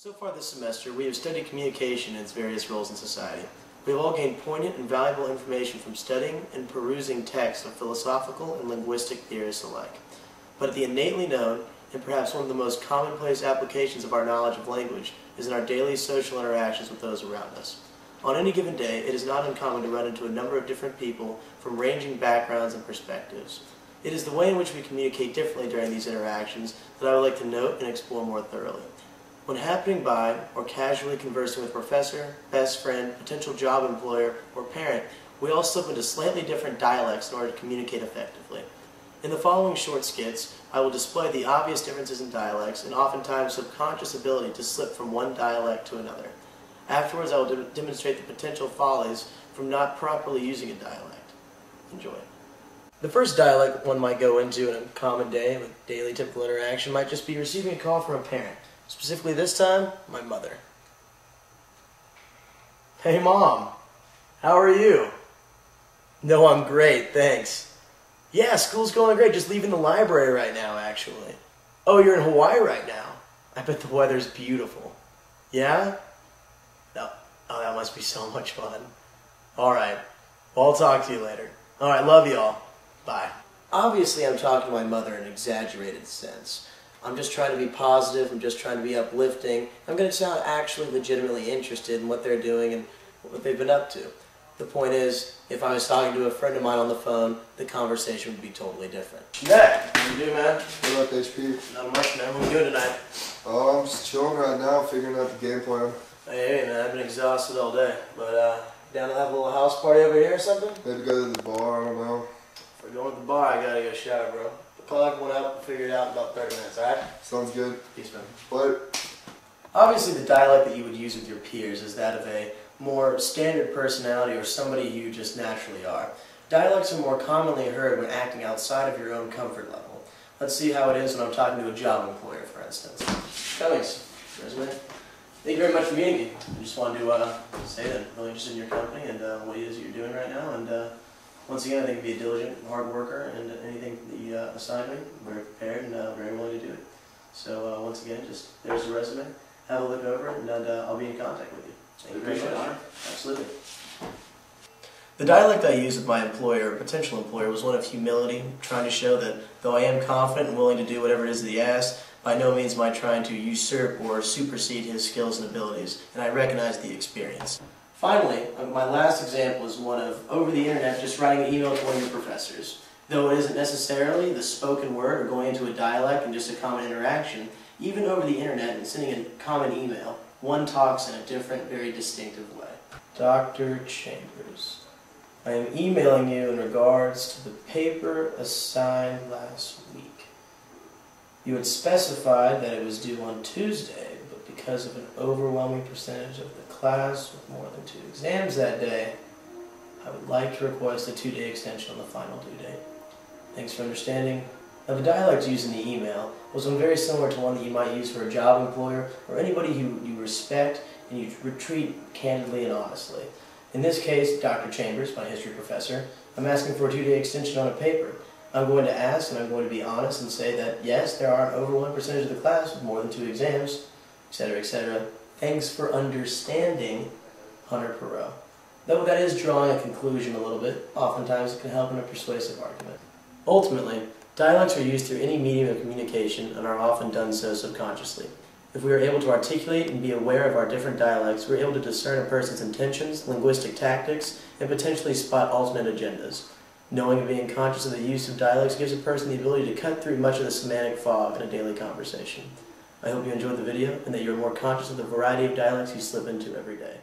So far this semester, we have studied communication and its various roles in society. We have all gained poignant and valuable information from studying and perusing texts of philosophical and linguistic theorists alike. But the innately known, and perhaps one of the most commonplace applications of our knowledge of language, is in our daily social interactions with those around us. On any given day, it is not uncommon to run into a number of different people from ranging backgrounds and perspectives. It is the way in which we communicate differently during these interactions that I would like to note and explore more thoroughly. When happening by or casually conversing with a professor, best friend, potential job employer, or parent, we all slip into slightly different dialects in order to communicate effectively. In the following short skits, I will display the obvious differences in dialects and oftentimes subconscious ability to slip from one dialect to another. Afterwards, I will demonstrate the potential follies from not properly using a dialect. Enjoy. The first dialect one might go into in a common day with daily typical interaction might just be receiving a call from a parent. Specifically this time, my mother. Hey Mom, how are you? No, I'm great, thanks. Yeah, school's going great, just leaving the library right now actually. Oh, you're in Hawaii right now? I bet the weather's beautiful. Yeah? No. Oh, that must be so much fun. Alright, well I'll talk to you later. Alright, love y'all. Bye. Obviously I'm talking to my mother in an exaggerated sense. I'm just trying to be positive, I'm just trying to be uplifting. I'm going to sound actually legitimately interested in what they're doing and what they've been up to. The point is, if I was talking to a friend of mine on the phone, the conversation would be totally different. Nick, what you do, man? What up, HP? Not much, man. What are we doing tonight? Oh, I'm just chilling right now, figuring out the game plan. Hey, man, I've been exhausted all day. But, down to have a little house party over here or something? Maybe go to the bar, I don't know. If we're going to the bar, I gotta go shower, bro. Call everyone up and figure it out in about 30 minutes, alright? Sounds good. Peace, man. What? Obviously, the dialect that you would use with your peers is that of a more standard personality or somebody you just naturally are. Dialects are more commonly heard when acting outside of your own comfort level. Let's see how it is when I'm talking to a job employer, for instance. Cummings, resume. Thank you very much for meeting me. I just wanted to say that I'm really interested in your company and what it is that you're doing right now. And once again, I think you'll be a diligent, hard worker, and anything that you assign me, I'm very prepared and very willing to do it. So once again, just there's the resume. Have a look over it, and I'll be in contact with you. Thank you very much. Absolutely. The dialect I used with my employer, or potential employer, was one of humility, trying to show that though I am confident and willing to do whatever it is that he asks, by no means am I trying to usurp or supersede his skills and abilities, and I recognize the experience. Finally, my last example is one of, over the internet, just writing an email to one of your professors. Though it isn't necessarily the spoken word or going into a dialect and just a common interaction, even over the internet and sending a common email, one talks in a different, very distinctive way. Dr. Chambers, I am emailing you in regards to the paper assigned last week. You had specified that it was due on Tuesday, but because of an overwhelming percentage of the class with more than 2 exams that day, I would like to request a 2-day extension on the final due date. Thanks for understanding. Now, the dialect used in the email was one very similar to one that you might use for a job employer or anybody who you respect and you treat candidly and honestly. In this case, Dr. Chambers, my history professor, I'm asking for a 2-day extension on a paper. I'm going to ask and I'm going to be honest and say that yes, there are an overwhelming percentage of the class with more than 2 exams, etc., etc. Thanks for understanding, Hunter Perot. Though that is drawing a conclusion a little bit, oftentimes it can help in a persuasive argument. Ultimately, dialects are used through any medium of communication and are often done so subconsciously. If we are able to articulate and be aware of our different dialects, we're able to discern a person's intentions, linguistic tactics, and potentially spot alternate agendas. Knowing and being conscious of the use of dialects gives a person the ability to cut through much of the semantic fog in a daily conversation. I hope you enjoyed the video and that you're more conscious of the variety of dialects you slip into every day.